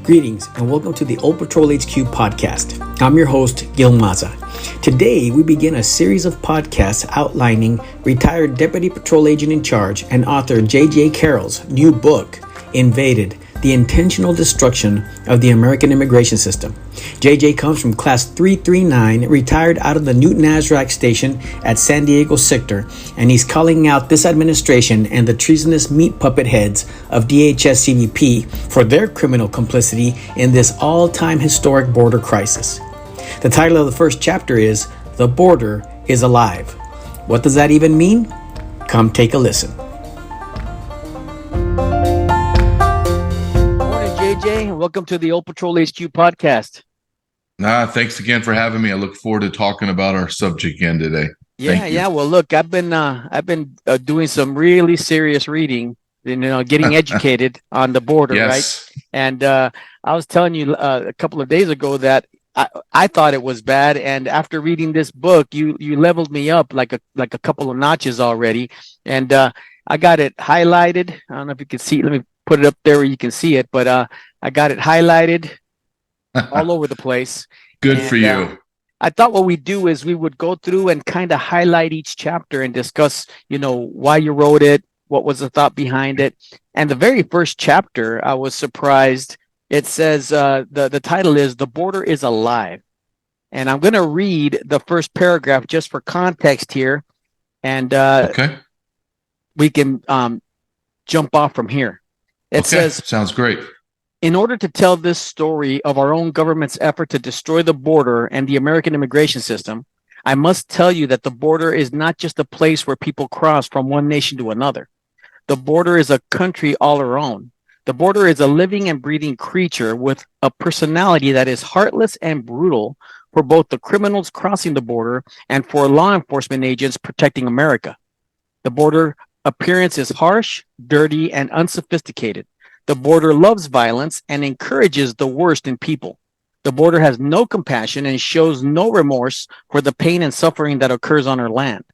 Greetings and welcome to the Old Patrol HQ podcast. I'm your host, Gil Maza. Today, we begin a series of podcasts outlining retired Deputy Patrol Agent in Charge and author J.J. Carrell's new book, Invaded: The Intentional Destruction of the American Immigration System. J.J. comes from Class 339, retired out of the NEWTON-AZRAK station at San Diego sector, and he's calling out this administration and the treasonous meat puppet heads of DHS CBP for their criminal complicity in this all-time historic border crisis. The title of the first chapter is The Border is Alive. What does that even mean? Come take a listen. JJ, welcome to the Old Patrol HQ podcast. Thanks again for having me. I look forward to talking about our subject again today. Yeah. Well, look, I've been doing some really serious reading, getting educated on the border, yes. Right? And I was telling you a couple of days ago that I thought it was bad, and after reading this book, you leveled me up like a couple of notches already, and I got it highlighted. I don't know if you can see. Let me put it up there where you can see it, but I got it highlighted all over the place. Good for you. I thought what we do is we would go through and kind of highlight each chapter and discuss, why you wrote it, what was the thought behind it. And the very first chapter, I was surprised. It says the title is The Border is Alive. And I'm going to read the first paragraph just for context here. And okay, we can jump off from here. It says, sounds great. In order to tell this story of our own government's effort to destroy the border and the American immigration system, I must tell you that the border is not just a place where people cross from one nation to another. The border is a country all our own. The border is a living and breathing creature with a personality that is heartless and brutal for both the criminals crossing the border and for law enforcement agents protecting America. The border appearance is harsh, dirty, and unsophisticated. The border loves violence and encourages the worst in people. The border has no compassion and shows no remorse for the pain and suffering that occurs on our land.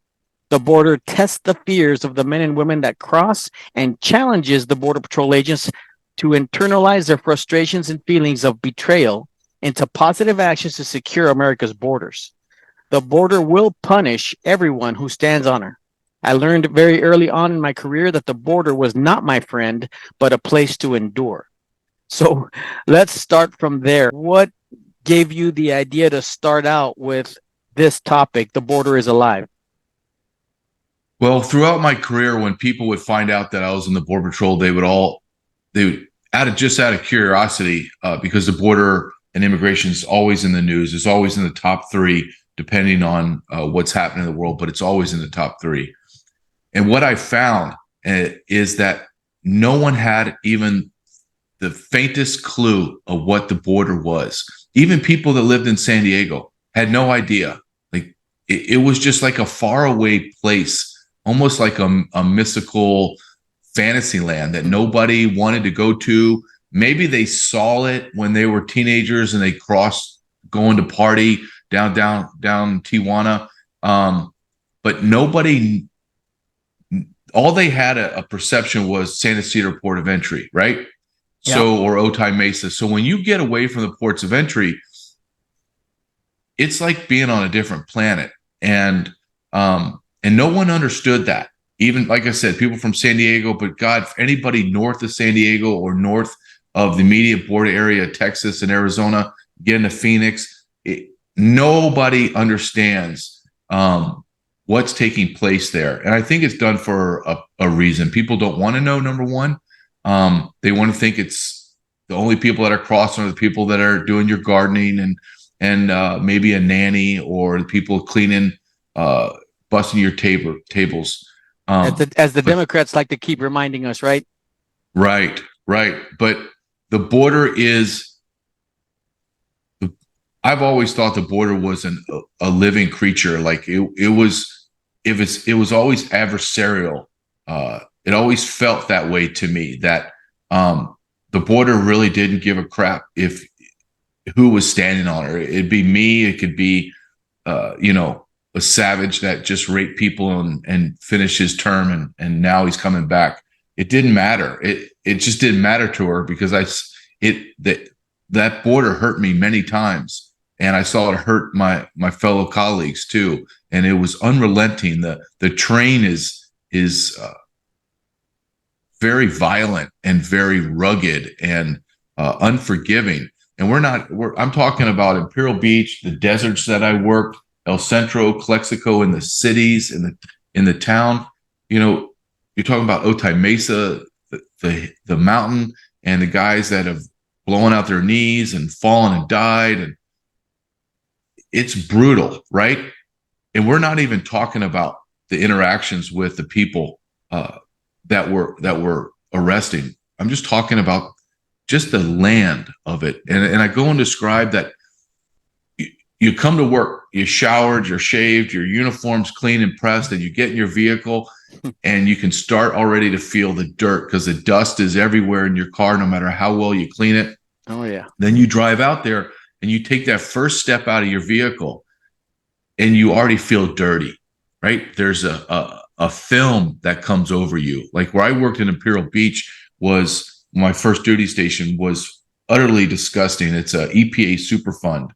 The border tests the fears of the men and women that cross and challenges the Border Patrol agents to internalize their frustrations and feelings of betrayal into positive actions to secure America's borders. The border will punish everyone who stands on her. I learned very early on in my career that the border was not my friend, but a place to endure. So let's start from there. What gave you the idea to start out with this topic, the border is alive? Well, throughout my career, when people would find out that I was in the Border Patrol, they would out of curiosity, because the border and immigration is always in the news. It's always in the top three, depending on what's happening in the world, but it's always in the top three. And what I found is that no one had even the faintest clue of what the border was. Even people that lived in San Diego had no idea. Like it was just like a faraway place, almost like a mystical fantasy land that nobody wanted to go to. Maybe they saw it when they were teenagers and they crossed going to party down Tijuana. But nobody. All they had a perception was San Ysidro Port of Entry, right? Yeah. Or Otay Mesa. So when you get away from the ports of entry, it's like being on a different planet. And no one understood that. Even, like I said, people from San Diego, but God, anybody north of San Diego or north of the immediate border area, Texas and Arizona, getting to Phoenix, nobody understands what's taking place there. And I think it's done for a reason. People don't want to know, number one. They want to think it's the only people that are crossing are the people that are doing your gardening and maybe a nanny or the people cleaning, busting your tables. As the Democrats like to keep reminding us, right? Right. But the border is, I've always thought the border was a living creature. Like it was always adversarial. It always felt that way to me, that the border really didn't give a crap if who was standing on her. It'd be me. It could be, a savage that just raped people and finished his term and now he's coming back. It didn't matter. It just didn't matter to her because that border hurt me many times, and I saw it hurt my fellow colleagues too. And it was unrelenting. The train is very violent and very rugged and unforgiving. And I'm talking about Imperial Beach, the deserts that I worked, El Centro, Calexico, in the cities, in the town. You know, you're talking about Otay Mesa, the mountain, and the guys that have blown out their knees and fallen and died. And it's brutal, right? And we're not even talking about the interactions with the people that were arresting. I'm just talking about just the land of it. And I go and describe that you come to work, you showered, you're shaved, your uniform's clean and pressed, and you get in your vehicle and you can start already to feel the dirt because the dust is everywhere in your car, no matter how well you clean it. Oh, yeah. Then you drive out there and you take that first step out of your vehicle and you already feel dirty, right? There's a film that comes over you. Like where I worked in Imperial Beach was my first duty station was utterly disgusting. It's a EPA Superfund.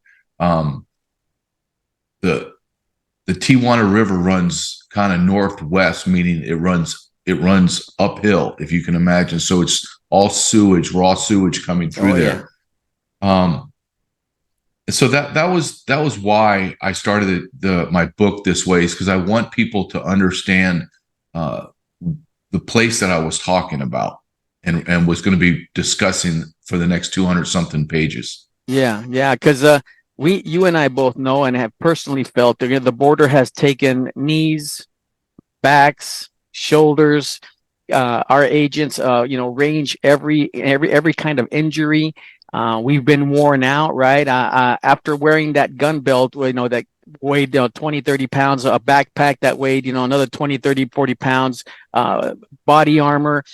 The Tijuana River runs kind of northwest, meaning it runs uphill, if you can imagine. So it's all sewage, raw sewage coming through there. Yeah. So that was why I started my book this way, is because I want people to understand the place that I was talking about and was going to be discussing for the next 200 something pages. Yeah, because you and I both know and have personally felt that the border has taken knees, backs, shoulders. Our agents, range every kind of injury. We've been worn out, right? After wearing that gun belt, that weighed 20, 30 pounds, a backpack that weighed, another 20, 30, 40 pounds, body armor.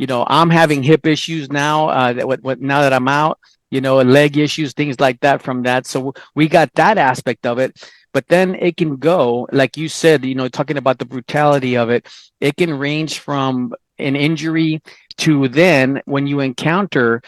I'm having hip issues now, now that I'm out, leg issues, things like that from that. So we got that aspect of it. But then it can go, like you said, talking about the brutality of it, it can range from an injury to then when you encounter,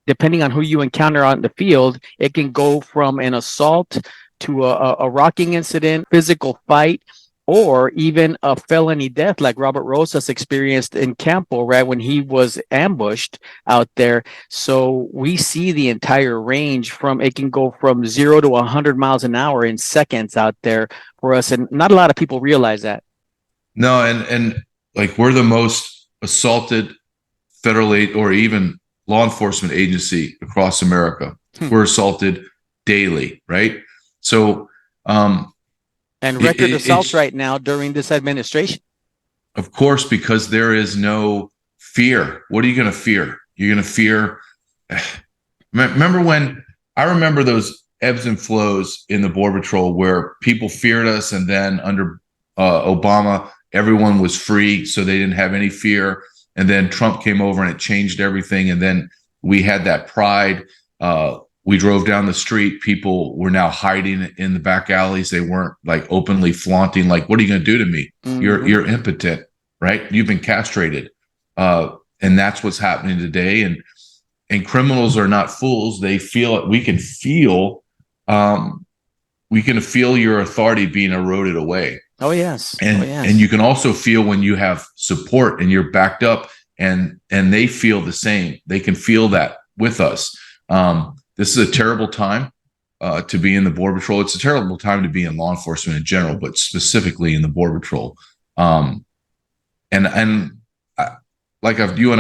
depending on who you encounter on the field, it can go from an assault to a rocking incident, physical fight, or even a felony death like Robert Rosas experienced in Campo, right, when he was ambushed out there. So we see the entire range it can go from 0 to 100 miles an hour in seconds out there for us. And not a lot of people realize that. No, and like we're the most assaulted federal aid or even law enforcement agency across America. We're assaulted daily, right? So, and record assaults right now during this administration. Of course, because there is no fear. What are you going to fear? You're going to fear. I remember those ebbs and flows in the Border Patrol where people feared us, and then under Obama, everyone was free, so they didn't have any fear. And then Trump came over and it changed everything. And then we had that pride. We drove down the street. People were now hiding in the back alleys. They weren't like openly flaunting, like, what are you going to do to me? Mm-hmm. You're impotent, right? You've been castrated. And that's what's happening today. And criminals are not fools. They feel it. We can feel your authority being eroded away. Oh, yes. And you can also feel when you have support and you're backed up and they feel the same. They can feel that with us. This is a terrible time to be in the Border Patrol. It's a terrible time to be in law enforcement in general, but specifically in the Border Patrol. You and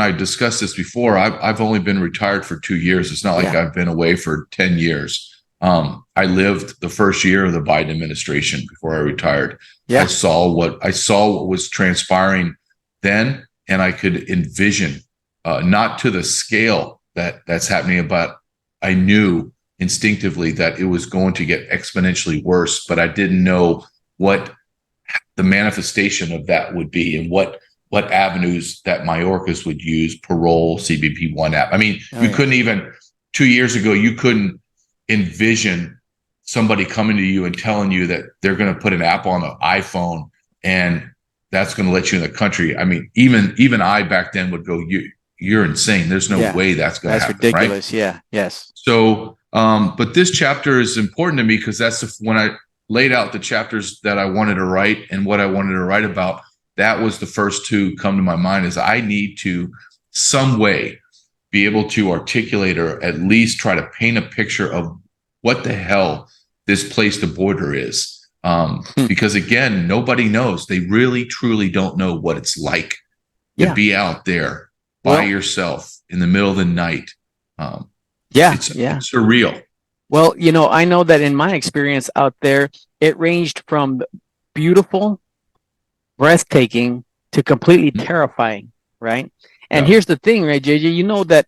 I discussed this before. I've only been retired for 2 years. It's not like I've been away for 10 years. I lived the first year of the Biden administration before I retired. Yeah. I saw what was transpiring then, and I could envision, not to the scale that's happening, but I knew instinctively that it was going to get exponentially worse, but I didn't know what the manifestation of that would be and what avenues that Mayorkas would use, parole, CBP-1 app. I mean, couldn't even 2 years ago, you couldn't envision somebody coming to you and telling you that they're going to put an app on an iPhone and that's going to let you in the country. I mean, even I back then would go, you're insane. There's no way that's going to That's happen. ridiculous. Right? Yeah. Yes. So, but this chapter is important to me because when I laid out the chapters that I wanted to write and what I wanted to write about, that was the first two come to my mind. Is I need to some way be able to articulate or at least try to paint a picture of what the hell this place, the border, is. Because again, nobody knows. They really, truly don't know what it's like to be out there by yourself in the middle of the night. It's surreal. Well, I know that in my experience out there, it ranged from beautiful, breathtaking to completely terrifying, right? And here's the thing, right, JJ? You know that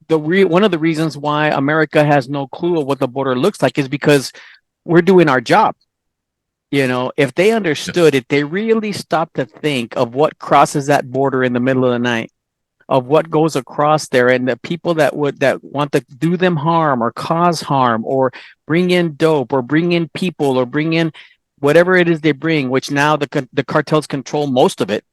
one of the reasons why America has no clue of what the border looks like is because we're doing our job. If they understood it, they really stopped to think of what crosses that border in the middle of the night, of what goes across there, and the people that want to do them harm or cause harm or bring in dope or bring in people or bring in whatever it is they bring, which now the cartels control most of it.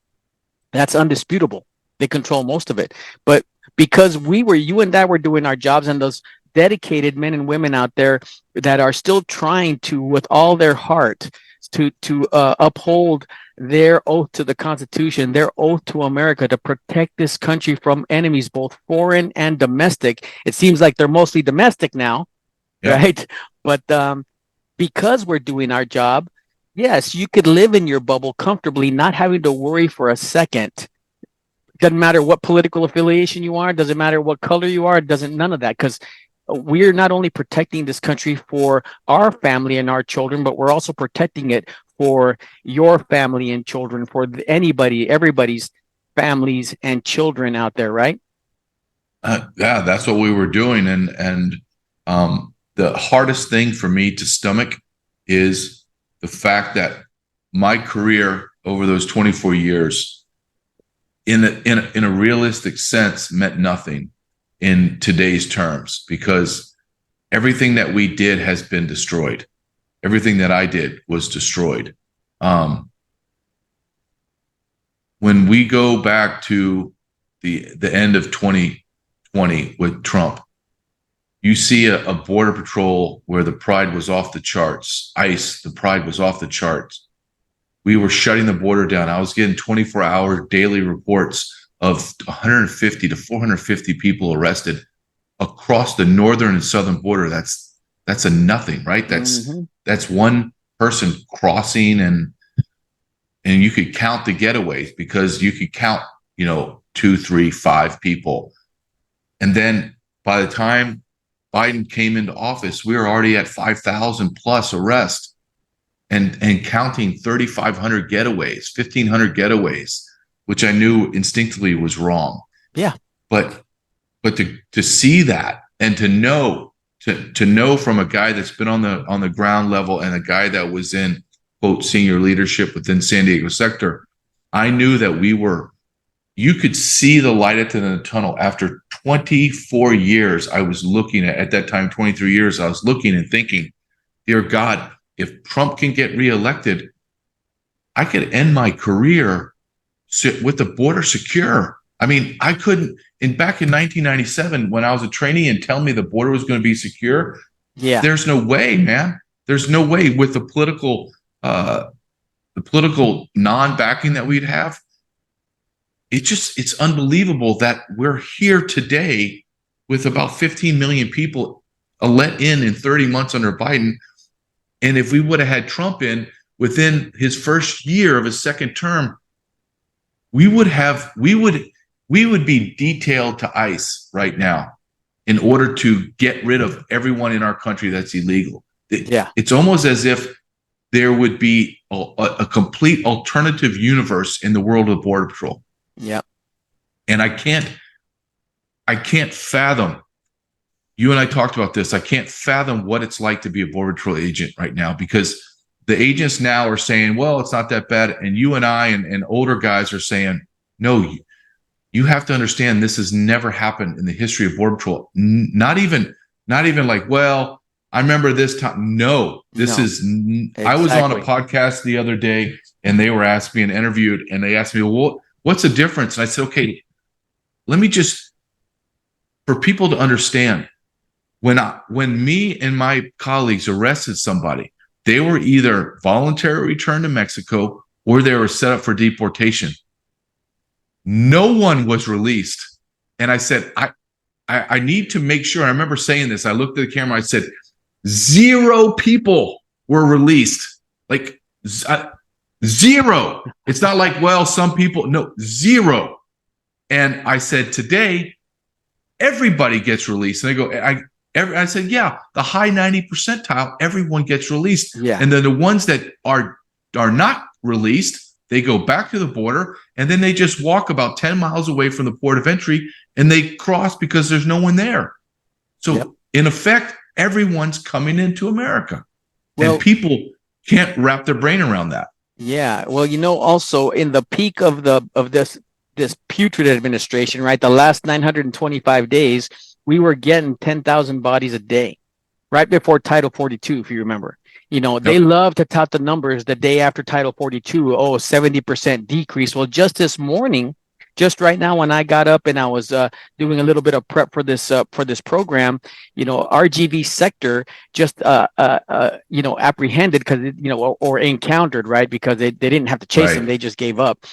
That's undisputable. They control most of it. But because you and I were doing our jobs, and those dedicated men and women out there that are still trying to, with all their heart, to uphold their oath to the Constitution, their oath to America, to protect this country from enemies, both foreign and domestic. It seems like they're mostly domestic now, right? But because we're doing our job, yes, you could live in your bubble comfortably, not having to worry for a second. Doesn't matter what political affiliation you are, doesn't matter what color you are, none of that, because we're not only protecting this country for our family and our children, but we're also protecting it for your family and children, for everybody's families and children out there, right? Yeah, that's what we were doing. And the hardest thing for me to stomach is the fact that my career over those 24 years, in a realistic sense, meant nothing in today's terms, because everything that we did has been destroyed. Everything that I did was destroyed. When we go back to the end of 2020 with Trump, you see a border patrol where the pride was off the charts. ICE, the pride was off the charts. We were shutting the border down. I was getting 24-hour daily reports of 150 to 450 people arrested across the northern and southern border. That's a nothing, right? That's one person crossing, and you could count the getaways, because you could count, 2, 3, 5 people. And then by the time Biden came into office, we were already at 5,000 plus arrests and counting 3,500 getaways, 1,500 getaways, which I knew instinctively was wrong. Yeah. But to see that, and to know from a guy that's been on the ground level, and a guy that was in, quote, senior leadership within San Diego sector, I knew that you could see the light at the end of the tunnel. After 24 years, I was looking at that time, 23 years, I was looking and thinking, dear God, if Trump can get reelected, I could end my career with the border secure. I mean, I couldn't, back in 1997, when I was a trainee, and tell me the border was going to be secure. Yeah. There's no way, man. There's no way, with the political non-backing that we'd have. It's unbelievable that we're here today with about 15 million people let in 30 months under Biden. And if we would have had Trump in within his first year of his second term, we would be detailed to ICE right now in order to get rid of everyone in our country that's illegal. It's almost as if there would be a complete alternative universe in the world of Border Patrol. Yeah. And I can't fathom, you and I talked about this, I can't fathom what it's like to be a Border Patrol agent right now, because the agents now are saying, well, it's not that bad. And you and I and older guys are saying, no, you have to understand, this has never happened in the history of Border Patrol. Not even like, well, I remember this time. No, exactly. I was on a podcast the other day, and they were asking me and interviewed, and they asked me, well, what's the difference? And I said, okay, let me just, for people to understand, when me and my colleagues arrested somebody, they were either voluntarily returned to Mexico or they were set up for deportation. No one was released. And I said, I need to make sure. I remember saying this. I looked at the camera. I said, 0 people were released. Like 0. It's not like, well, some people. No, 0. And I said, today, everybody gets released. And they go, I said, yeah, the high 90 percentile, everyone gets released. Yeah. And then the ones that are not released, they go back to the border, and then they just walk about 10 miles away from the port of entry, and they cross because there's no one there. So in effect, everyone's coming into America. Well, and people can't wrap their brain around that. Yeah. Well, also in the peak of this putrid administration, right? The last 925 days, we were getting 10,000 bodies a day, right before Title 42, if you remember. They love to tout the numbers the day after Title 42, 70% decrease. Well, just this morning, just right now, when I got up and I was doing a little bit of prep for this program, RGV sector just apprehended because or encountered, right, because they didn't have to chase them, they just gave up.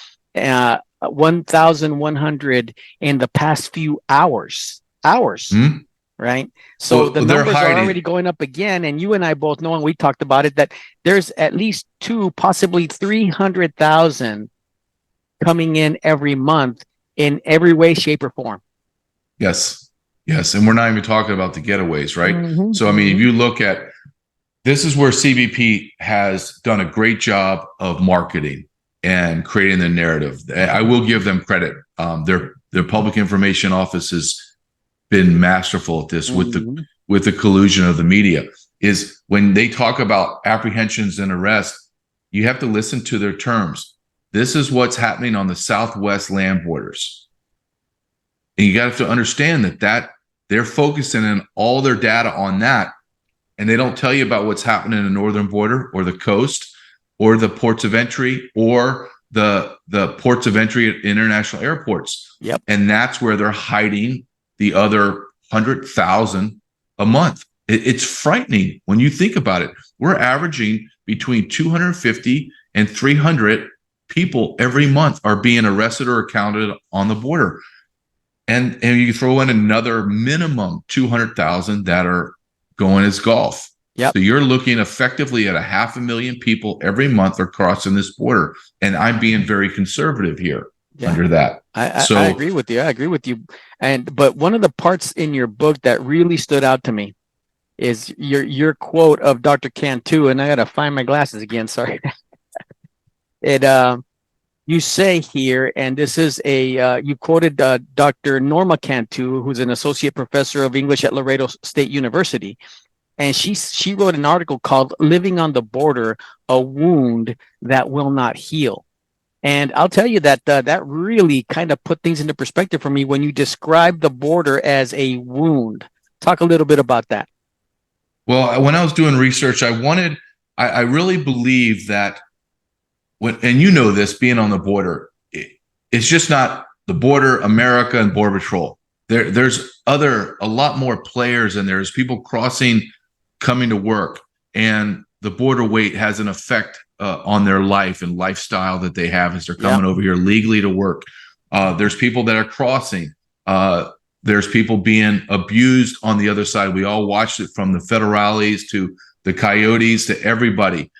1,100 in the past few hours. Mm-hmm. Right. So the numbers are already going up again. And you and I both know, and we talked about it, that there's at least 2, possibly 300,000 coming in every month in every way, shape, or form. Yes. And we're not even talking about the getaways, right? Mm-hmm. So, I mean, if you look at, this is where CBP has done a great job of marketing and creating the narrative. I will give them credit. Their public information office has been masterful at this with the collusion of the media. Is when they talk about apprehensions and arrests, you have to listen to their terms. This is what's happening on the Southwest land borders. And you got to understand that they're focusing in all their data on that. And they don't tell you about what's happening in the northern border or the coast or the ports of entry or the ports of entry at international airports. Yep. And that's where they're hiding the other 100,000 a month. It's frightening when you think about it. We're averaging between 250 and 300 people every month are being arrested or accounted on the border. And you throw in another minimum 200,000 that are going as Gulf. Yep. So you're looking effectively at 500,000 people every month are crossing this border. And I'm being very conservative here. Yeah. Under that. I agree with you. But one of the parts in your book that really stood out to me is your quote of Dr. Cantu, and I got to find my glasses again. Sorry. You say here, and this is you quoted Dr. Norma Cantu, who's an associate professor of English at Laredo State University. And she wrote an article called "Living on the Border, a Wound That Will Not Heal." And I'll tell you that that really kind of put things into perspective for me when you describe the border as a wound. Talk a little bit about that. Well, when I was doing research, I really believe that and you know this, being on the border, it's just not the border, America, and Border Patrol. There's a lot more players, and there's people crossing, coming to work, and the border wait has an effect on their life and lifestyle that they have as they're coming over here legally to work. There's people that are crossing. There's people being abused on the other side. We all watched it, from the federales to the coyotes to everybody.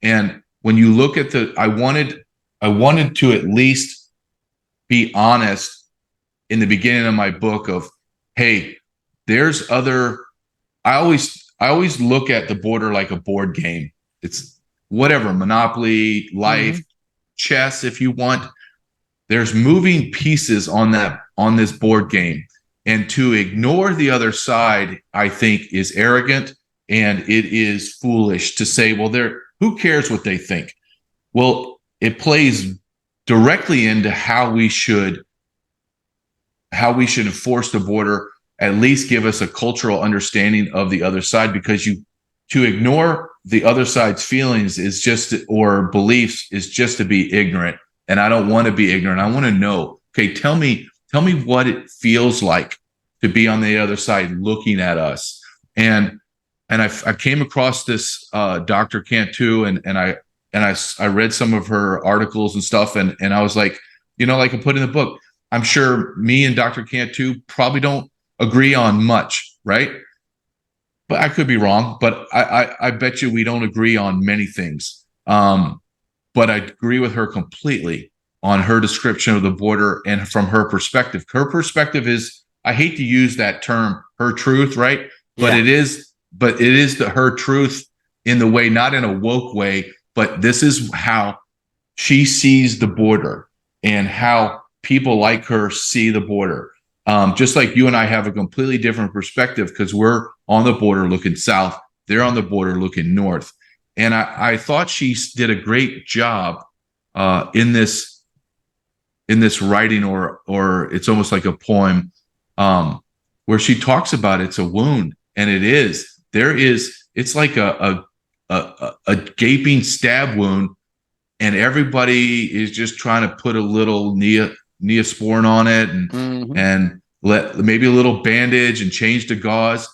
And when you look at I wanted to at least be honest in the beginning of my book of, hey, there's other. I always look at the border like a board game. It's whatever, Monopoly, Life, chess, if you want. There's moving pieces on this board game. And to ignore the other side, I think, is arrogant, and it is foolish to say, well, who cares what they think? Well, it plays directly into how we should enforce the border, at least give us a cultural understanding of the other side, because to ignore the other side's feelings or beliefs is just to be ignorant. And I don't want to be ignorant. I want to know, okay, tell me Tell me what it feels like to be on the other side looking at us. And I came across this Dr. Cantu, and I read some of her articles and stuff, and I was like, like I put in the book, I'm sure me and Dr. Cantu probably don't agree on much, right? But I could be wrong. But I bet you we don't agree on many things. But I agree with her completely on her description of the border and from her perspective. Her perspective is, I hate to use that term, her truth, right? But Yeah. it is her truth in the way, not in a woke way, but this is how she sees the border and how people like her see the border. Just like you and I have a completely different perspective because we're on the border looking south, they're on the border looking north. And I thought she did a great job in this writing, or it's almost like a poem, where she talks about it's a wound, and it's like a gaping stab wound, and everybody is just trying to put a little neosporin on it, and let maybe a little bandage and change the gauze.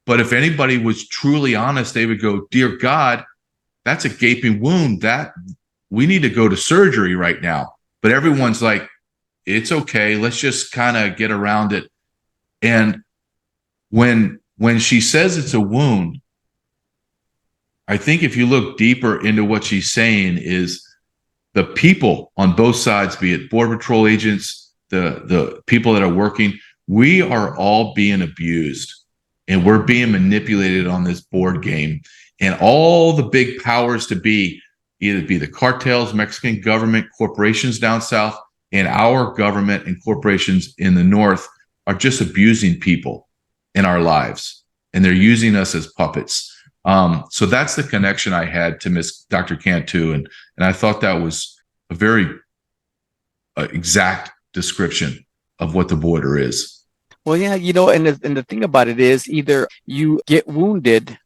But if anybody was truly honest, they would go, "Dear God, that's a gaping wound. That we need to go to surgery right now." But everyone's like, "It's okay. Let's just kind of get around it." And when she says it's a wound, I think if you look deeper into what she's saying is the people on both sides, be it Border Patrol agents, the people that are working, we are all being abused and we're being manipulated on this board game. And all the big powers to be, either be the cartels, Mexican government, corporations down south, and our government and corporations in the north, are just abusing people in our lives. And they're using us as puppets. So that's the connection I had to Miss Dr. Cantu. And I thought that was a very exact description of what the border is. Well, yeah, and the thing about it is, either you get wounded,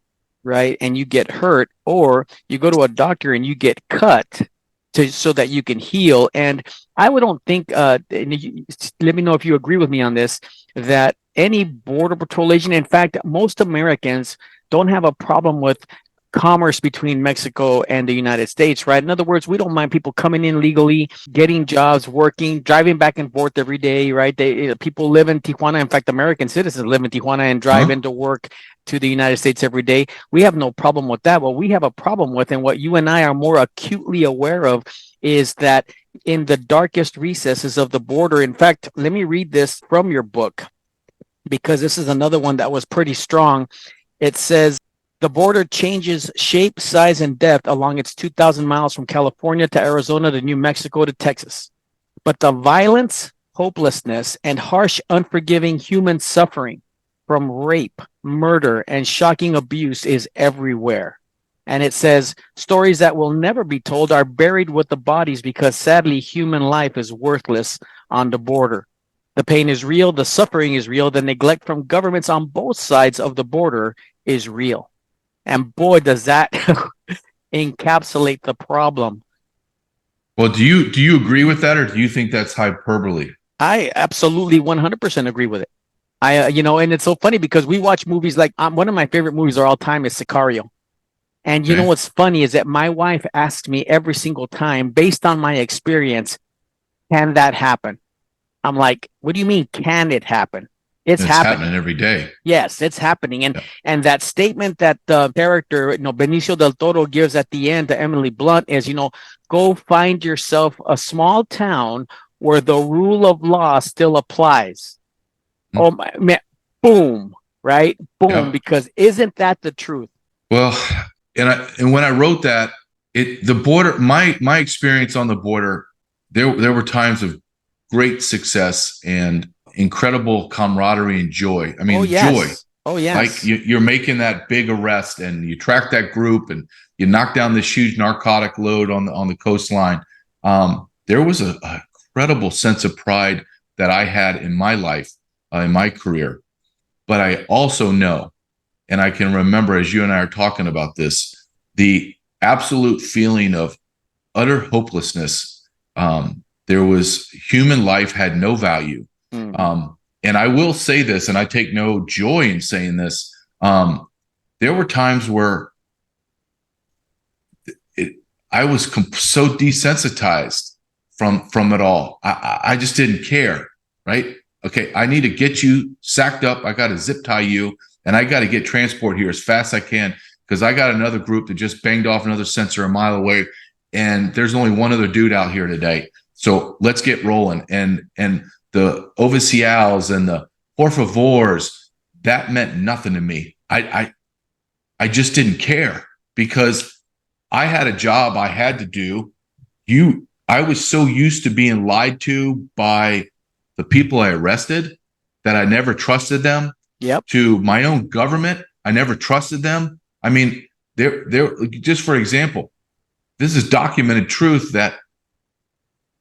right, and you get hurt, or you go to a doctor and you get cut so that you can heal. And I don't think, let me know if you agree with me on this, that any Border Patrol agent, in fact, most Americans don't have a problem with commerce between Mexico and the United States, right? In other words, we don't mind people coming in legally, getting jobs, working, driving back and forth every day, right? People live in Tijuana. In fact, American citizens live in Tijuana and drive into work to the United States every day. We have no problem with that. What we have a problem with, and what you and I are more acutely aware of, is that in the darkest recesses of the border, in fact, let me read this from your book, because this is another one that was pretty strong. It says, the border changes shape, size, and depth along its 2,000 miles from California to Arizona to New Mexico to Texas. But the violence, hopelessness, and harsh, unforgiving human suffering from rape, murder, and shocking abuse is everywhere. And it says, stories that will never be told are buried with the bodies because sadly human life is worthless on the border. The pain is real, the suffering is real, the neglect from governments on both sides of the border is real. And boy, does that encapsulate the problem. Well, do you agree with that, or do you think that's hyperbole? I absolutely 100% agree with it. And it's so funny because we watch movies like, one of my favorite movies of all time is Sicario. And you know what's funny is that my wife asks me every single time, based on my experience, can that happen? I'm like, what do you mean, can it happen? It's happening every day. Yes, it's happening. And that statement that the character, Benicio del Toro gives at the end to Emily Blunt is, go find yourself a small town where the rule of law still applies. Oh my man, boom, right? Boom, because isn't that the truth? Well, and when I wrote that, the border, my experience on the border, there were times of great success and incredible camaraderie and joy. I mean, joy. Oh, yes. Like you're making that big arrest and you track that group and you knock down this huge narcotic load on the coastline. There was an incredible sense of pride that I had in my life, in my career. But I also know, and I can remember as you and I are talking about this, the absolute feeling of utter hopelessness There was human life had no value. Mm-hmm. And I will say this, and I take no joy in saying this. There were times where I was so desensitized from it all. I just didn't care, right? Okay, I need to get you sacked up. I got to zip tie you, and I got to get transport here as fast as I can because I got another group that just banged off another sensor a mile away, and there's only one other dude out here today. So let's get rolling. And the oficials and the por favors, that meant nothing to me. I just didn't care because I had a job I had to do. I was so used to being lied to by the people I arrested that I never trusted them. Yep. To my own government, I never trusted them. I mean, they're just for example, this is documented truth that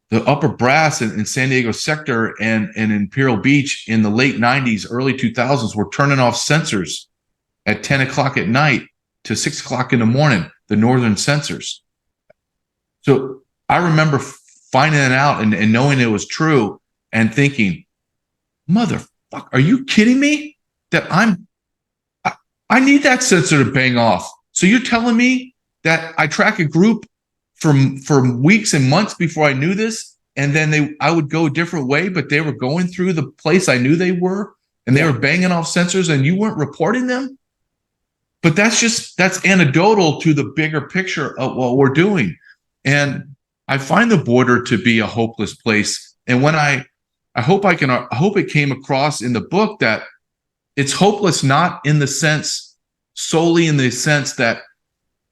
the upper brass in San Diego sector and Imperial Beach in the late 90s, early 2000s were turning off sensors at 10 o'clock at night to 6 o'clock in the morning, the northern sensors. So I remember finding it out and knowing it was true and thinking, motherfucker, are you kidding me? That I need that sensor to bang off. So you're telling me that I track a group for weeks and months before I knew this, and then I would go a different way, but they were going through the place I knew they were, and they were banging off sensors, and you weren't reporting them? But that's anecdotal to the bigger picture of what we're doing. And I find the border to be a hopeless place. And when I hope it came across in the book that it's hopeless, not in the sense, solely in the sense that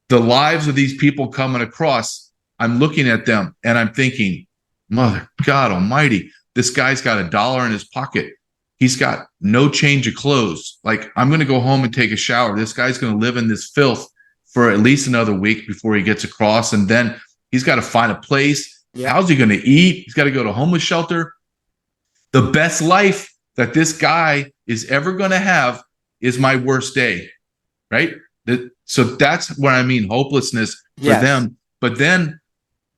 the lives of these people coming across, I'm looking at them and I'm thinking, Mother God Almighty, this guy's got $1 in his pocket. He's got no change of clothes. Like, I'm going to go home and take a shower. This guy's going to live in this filth for at least another week before he gets across. And then he's got to find a place. Yeah. How's he going to eat? He's got to go to a homeless shelter. The best life that this guy is ever going to have is my worst day, right? So that's what I mean, hopelessness for them. But then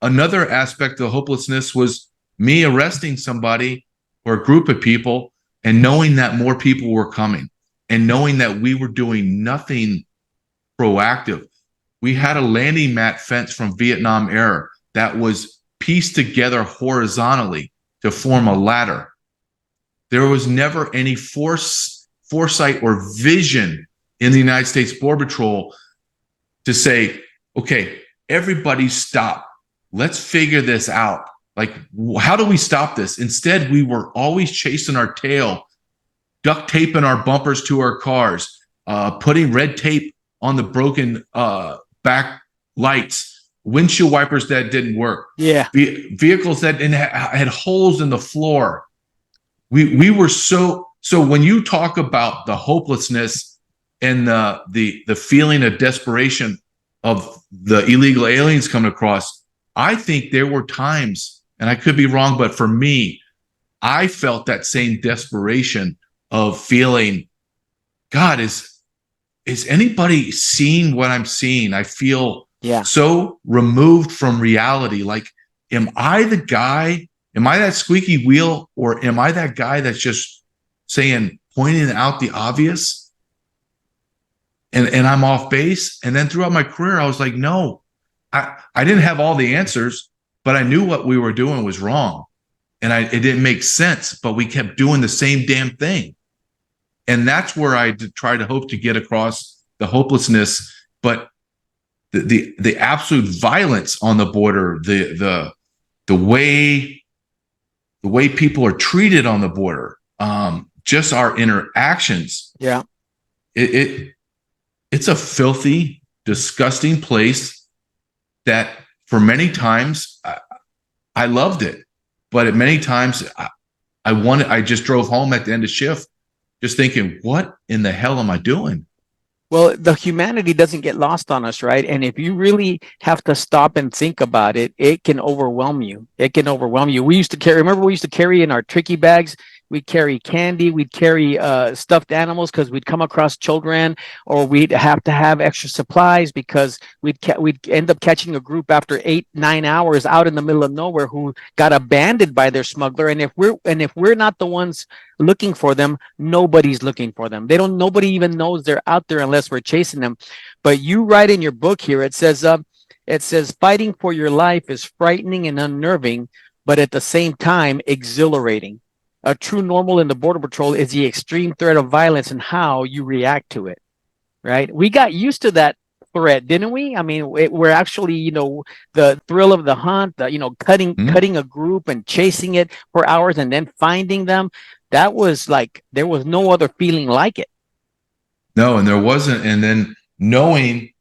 another aspect of hopelessness was me arresting somebody or a group of people and knowing that more people were coming and knowing that we were doing nothing proactive. We had a landing mat fence from Vietnam era that was pieced together horizontally to form a ladder. There was never any foresight or vision in the United States Border Patrol to say, okay, everybody stop. Let's figure this out. Like, how do we stop this? Instead, we were always chasing our tail, duct taping our bumpers to our cars, putting red tape on the broken back lights, windshield wipers that didn't work. Yeah. Vehicles that had holes in the floor. We were so when you talk about the hopelessness and the feeling of desperation of the illegal aliens coming across, I think there were times, and I could be wrong, but for me, I felt that same desperation of feeling, God, is anybody seeing what I'm seeing? I feel so removed from reality. Like, am I the guy? Am I that squeaky wheel? Or am I that guy that's just pointing out the obvious? And I'm off base. And then throughout my career, I was like, no, I didn't have all the answers, but I knew what we were doing was wrong. And it didn't make sense, but we kept doing the same damn thing. And that's where I try to hope to get across the hopelessness, but the absolute violence on the border, the way people are treated on the border, just our interactions. Yeah. It's a filthy, disgusting place that for many times I loved it, but at many times I just drove home at the end of shift just thinking, what in the hell am I doing? Well, the humanity doesn't get lost on us, right? And if you really have to stop and think about it, it can overwhelm you. It can overwhelm you. We used to carry in our tricky bags, we'd carry candy, we'd carry stuffed animals because we'd come across children, or we'd have to have extra supplies because we'd end up catching a group after 8-9 hours out in the middle of nowhere who got abandoned by their smuggler. And if we're not the ones looking for them, nobody's looking for them. Nobody even knows they're out there unless we're chasing them. But you write in your book here, it says fighting for your life is frightening and unnerving, but at the same time exhilarating. A true normal in the Border Patrol is the extreme threat of violence and how you react to it. Right? We got used to that threat, didn't we? I mean, we're actually, the thrill of the hunt, cutting a group and chasing it for hours and then finding them. That was like, there was no other feeling like it. No, and there wasn't. And then knowing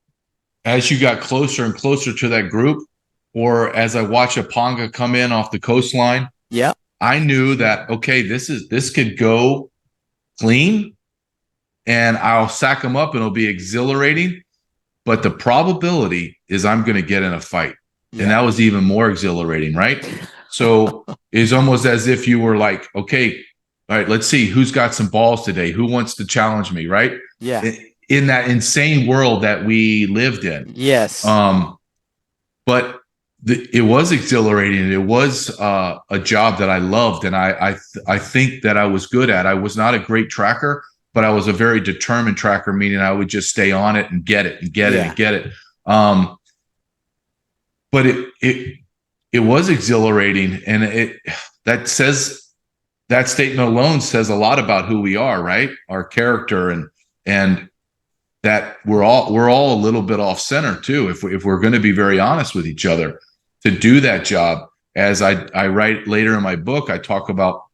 as you got closer and closer to that group, or as I watch a panga come in off the coastline, yeah, I knew that, okay, this could go clean and I'll sack them up and it'll be exhilarating. But the probability is I'm going to get in a fight. Yeah. And that was even more exhilarating, right? So it's almost as if you were like, okay, all right, let's see who's got some balls today. Who wants to challenge me, right? Yeah. In that insane world that we lived in. Yes. But it was exhilarating. It was a job that I loved, and I think that I was good at. I was not a great tracker, but I was a very determined tracker, meaning I would just stay on it and get it and get it and get it. But it was exhilarating, and that statement alone says a lot about who we are, right? Our character, and that we're all a little bit off center too. If we're going to be very honest with each other, to do that job, as I write later in my book, I talk about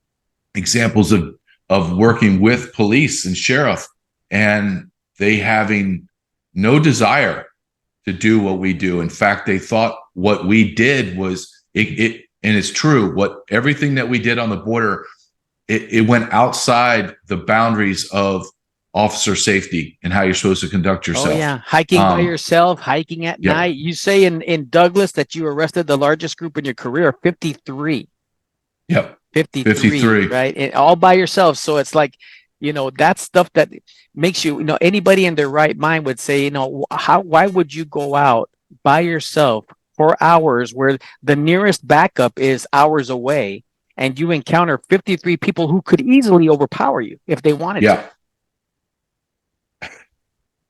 examples of working with police and sheriff, and they having no desire to do what we do. In fact, they thought what we did was it, and it's true. Everything that we did on the border, it went outside the boundaries of officer safety and how you're supposed to conduct yourself. Oh yeah, hiking by yourself, hiking at night. You say in Douglas that you arrested the largest group in your career, 53. Yep. 53, right? And all by yourself. So it's like, that's stuff that makes you, anybody in their right mind would say, why would you go out by yourself for hours where the nearest backup is hours away, and you encounter 53 people who could easily overpower you if they wanted to?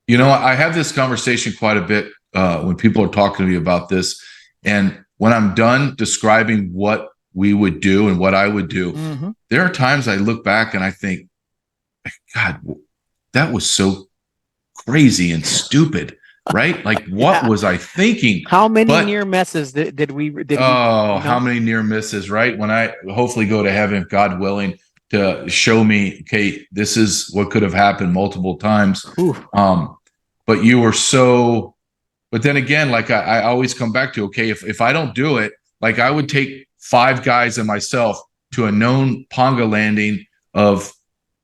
I have this conversation quite a bit when people are talking to me about this. And when I'm done describing what we would do and what I would do, there are times I look back and I think, God, that was so crazy and stupid, right? Like, what was I thinking? How many near misses did we? How many near misses, right? When I hopefully go to heaven, God willing, to show me, okay, this is what could have happened multiple times. But you were so, but then again, like I always come back to, okay, if I don't do it, like I would take 5 guys and myself to a known panga landing of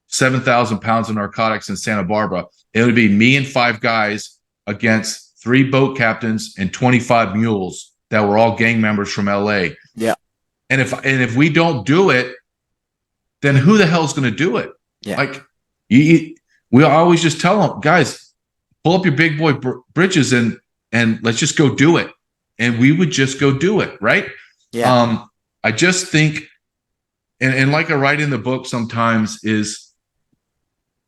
7,000 pounds of narcotics in Santa Barbara. It would be me and 5 guys against 3 boat captains and 25 mules that were all gang members from LA. Yeah. And if we don't do it, then who the hell's going to do it? Yeah. Like we always just tell them, guys, pull up your big boy britches and let's just go do it. And we would just go do it. Right. Yeah. I just think, and like I write in the book sometimes, is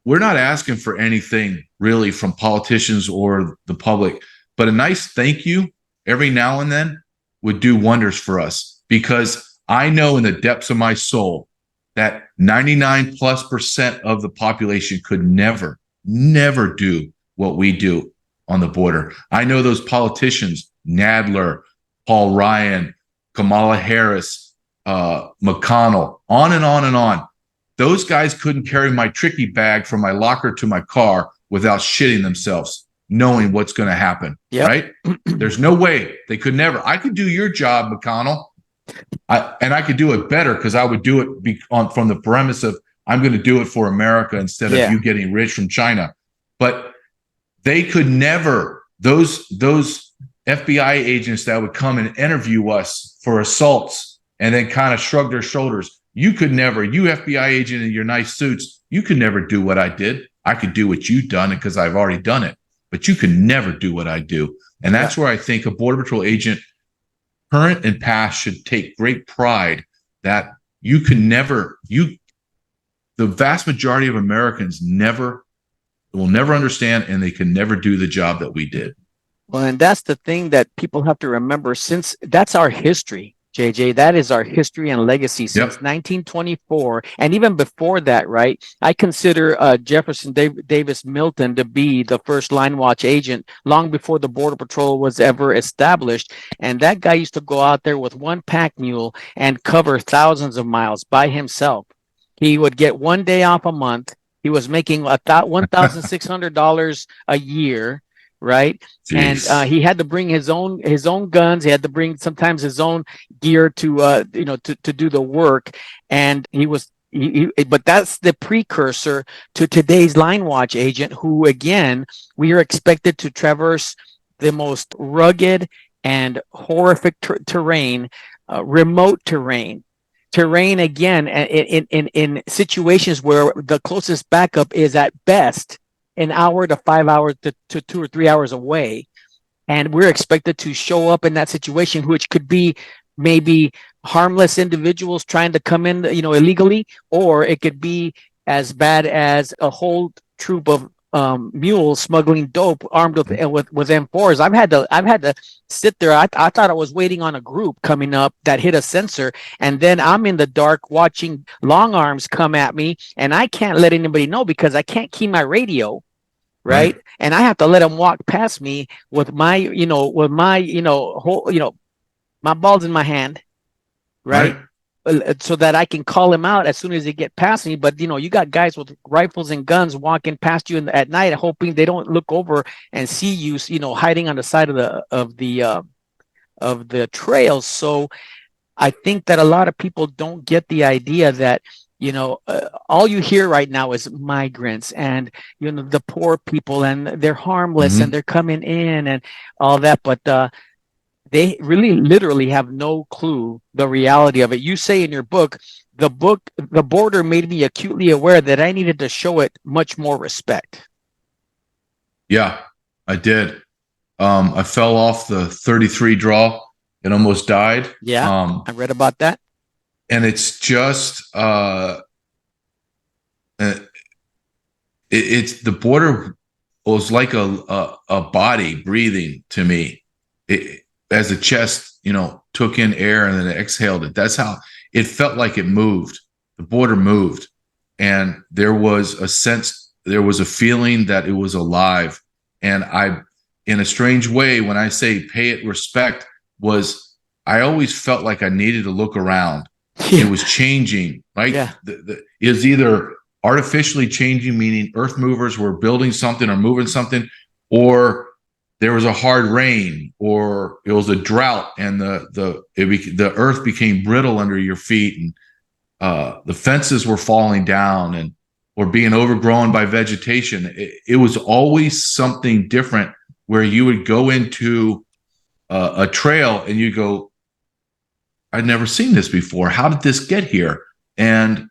we're not asking for anything really from politicians or the public, but a nice thank you every now and then would do wonders for us, because I know in the depths of my soul that 99+% of the population could never do what we do on the border. I know those politicians, Nadler, Paul Ryan, Kamala Harris, McConnell, on and on and on. Those guys couldn't carry my tricky bag from my locker to my car without shitting themselves, knowing what's going to happen. Yep. Right? There's no way. They could never. I could do your job, McConnell. And I could do it better because I would do it from the premise of I'm going to do it for America instead of you getting rich from China. But they could never, those FBI agents that would come and interview us for assaults and then kind of shrug their shoulders, You could never, you FBI agent in your nice suits, you could never do what I did. I could do what you've done because I've already done it, but you can never do what I do. And that's where I think a Border Patrol agent, current and past, should take great pride that you can never, the vast majority of Americans will never understand, and they can never do the job that we did. Well, and that's the thing that people have to remember, since that's our history. JJ, that is our history and legacy since 1924, and even before that, right? I consider Jefferson Davis Milton to be the first line watch agent long before the Border Patrol was ever established. And that guy used to go out there with one pack mule and cover thousands of miles by himself. He would get one day off a month. He was making $1,600 a year. Right. Jeez. And he had to bring his own guns. He had to bring sometimes his own gear to to do the work. And but that's the precursor to today's line watch agent, who, again, we are expected to traverse the most rugged and horrific terrain, remote terrain, again, in situations where the closest backup is at best an hour to 5 hours to 2 or 3 hours away. And we're expected to show up in that situation, which could be maybe harmless individuals trying to come in, illegally, or it could be as bad as a whole troop of mules smuggling dope armed with M4s. I've had to sit there. I thought I was waiting on a group coming up that hit a sensor, and then I'm in the dark watching long arms come at me, and I can't let anybody know because I can't key my radio. Right. And I have to let them walk past me with my, my balls in my hand. Right. So that I can call him out as soon as they get past me. But, you got guys with rifles and guns walking past you at night, hoping they don't look over and see you, hiding on the side of the trails. So I think that a lot of people don't get the idea that, all you hear right now is migrants and, the poor people, and they're harmless and they're coming in and all that. But they really literally have no clue the reality of it. You say in your book, The Border made me acutely aware that I needed to show it much more respect. Yeah, I did. I fell off the 33 draw and almost died. Yeah, I read about that. And it's just, it's the border was like a body breathing to me. As the chest, took in air and then it exhaled it. That's how it felt like it moved. The border moved. And there was a sense, there was a feeling that it was alive. And in a strange way, when I say pay it respect, I always felt like I needed to look around. It was changing, right? Yeah. It was either artificially changing, meaning earth movers were building something or moving something, or there was a hard rain, or it was a drought, and the earth became brittle under your feet, and the fences were falling down or being overgrown by vegetation. It was always something different, where you would go into a trail and you go, I'd never seen this before. How did this get here? And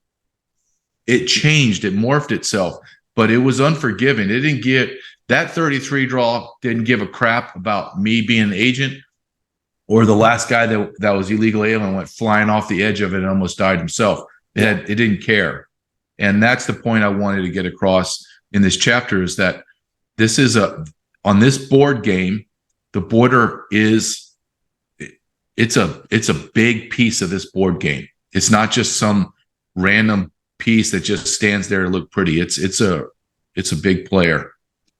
it changed, it morphed itself, but it was unforgiving. It didn't that 33 draw didn't give a crap about me being an agent, or the last guy that was illegal alien went flying off the edge of it and almost died himself. It didn't care. And that's the point I wanted to get across in this chapter, is that this is on this board game, the border it's a big piece of this board game. It's not just some random piece that just stands there to look pretty. It's a big player,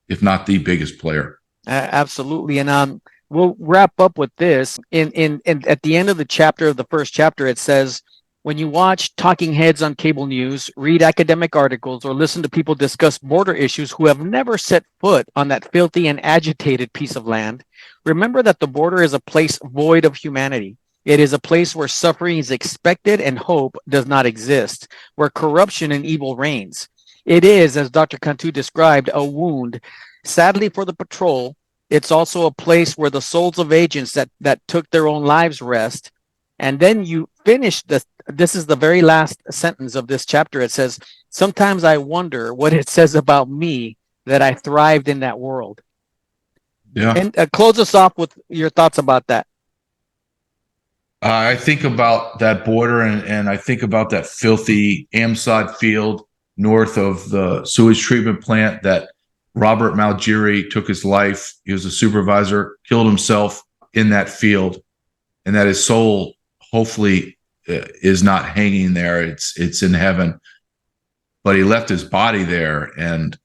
if not the biggest player. Absolutely. And we'll wrap up with this. In at the end of the first chapter, it says, when you watch talking heads on cable news, read academic articles, or listen to people discuss border issues who have never set foot on that filthy and agitated piece of land, remember that the border is a place void of humanity. It is a place where suffering is expected and hope does not exist, where corruption and evil reigns. It is, as Dr. Cantu described, a wound. Sadly for the patrol, it's also a place where the souls of agents that took their own lives rest. And then you finish this is the very last sentence of this chapter. It says, sometimes I wonder what it says about me that I thrived in that world. Yeah. And close us off with your thoughts about that. I think about that border, and I think about that filthy AMSOD field north of the sewage treatment plant that Robert Malgiri took his life. He was a supervisor, killed himself in that field, and that his soul hopefully is not hanging there. It's in heaven, but he left his body there, and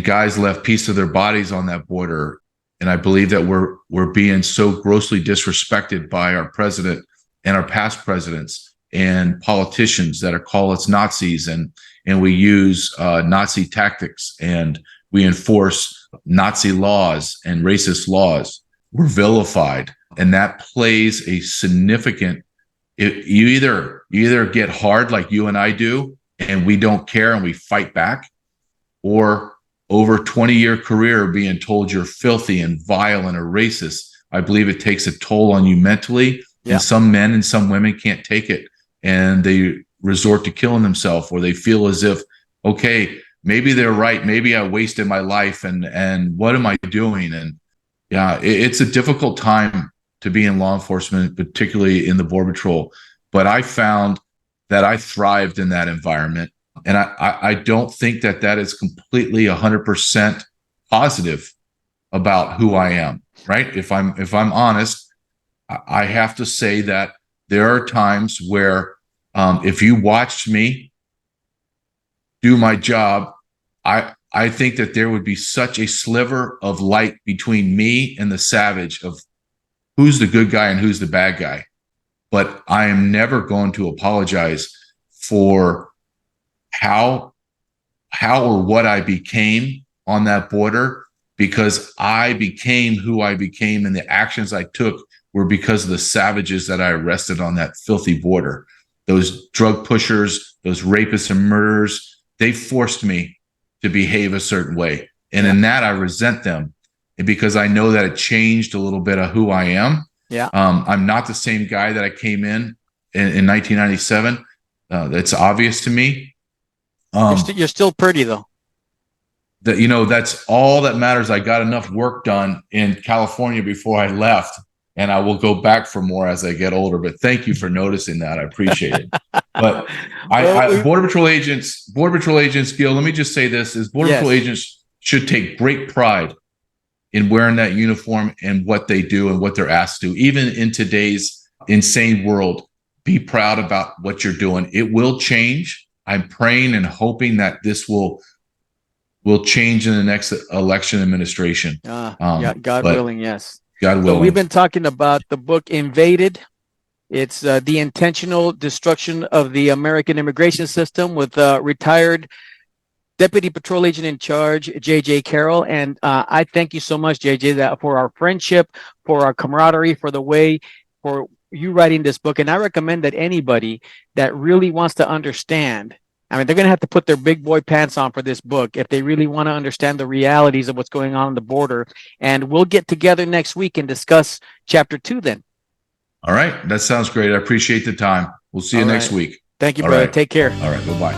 guys left pieces of their bodies on that border. And I believe that we're being so grossly disrespected by our president and our past presidents and politicians that are call us Nazis, and we use Nazi tactics, and we enforce Nazi laws and racist laws. We're vilified, and that plays a significant. You either get hard like you and I do, and we don't care and we fight back, or over a 20-year career being told you're filthy and vile and a racist. I believe it takes a toll on you mentally. Yeah. And some men and some women can't take it, and they resort to killing themselves, or they feel as if, okay, maybe they're right. Maybe I wasted my life, and what am I doing? And yeah, it's a difficult time to be in law enforcement, particularly in the Border Patrol. But I found that I thrived in that environment. And I don't think that is completely 100% positive about who I am, right? If I'm honest, I have to say that there are times where if you watched me do my job, I think that there would be such a sliver of light between me and the savage of who's the good guy and who's the bad guy. But I am never going to apologize for how or what I became on that border, because I became who I became, and the actions I took were because of the savages that I arrested on that filthy border. Those drug pushers, those rapists and murderers, they forced me to behave a certain way. And in that, I resent them, and because I know that it changed a little bit of who I am. Yeah. I'm not the same guy that I came in 1997. That's obvious to me. You're still pretty though. That's all that matters. I got enough work done in California before I left, and I will go back for more as I get older. But thank you for noticing that. I appreciate it. But Border Patrol agents, Gil, let me just say this: is Border Patrol agents should take great pride in wearing that uniform and what they do and what they're asked to do. Even in today's insane world, be proud about what you're doing. It will change. I'm praying and hoping that this will change in the next election administration. God willing, yes. God willing. So we've been talking about the book Invaded. It's the intentional destruction of the American immigration system, with retired Deputy Patrol Agent in Charge, J.J. Carrell. And I thank you so much, J.J., that for our friendship, for our camaraderie, for the way, for you writing this book. And I recommend that anybody that really wants to understand, I mean, they're going to have to put their big boy pants on for this book if they really want to understand the realities of what's going on the border. And we'll get together next week and discuss chapter 2 then. All right. That sounds great. I appreciate the time. We'll see you next week. Thank you, brother. Take care. All right. Bye-bye.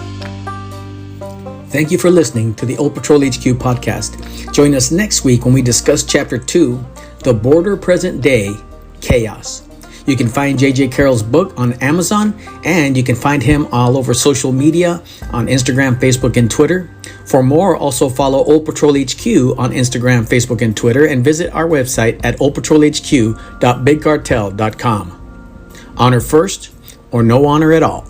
Thank you for listening to the Old Patrol HQ podcast. Join us next week when we discuss chapter 2, The Border Present Day Chaos. You can find J.J. Carrell's book on Amazon, and you can find him all over social media on Instagram, Facebook, and Twitter. For more, also follow Old Patrol HQ on Instagram, Facebook, and Twitter, and visit our website at oldpatrolhq.bigcartel.com. Honor first, or no honor at all.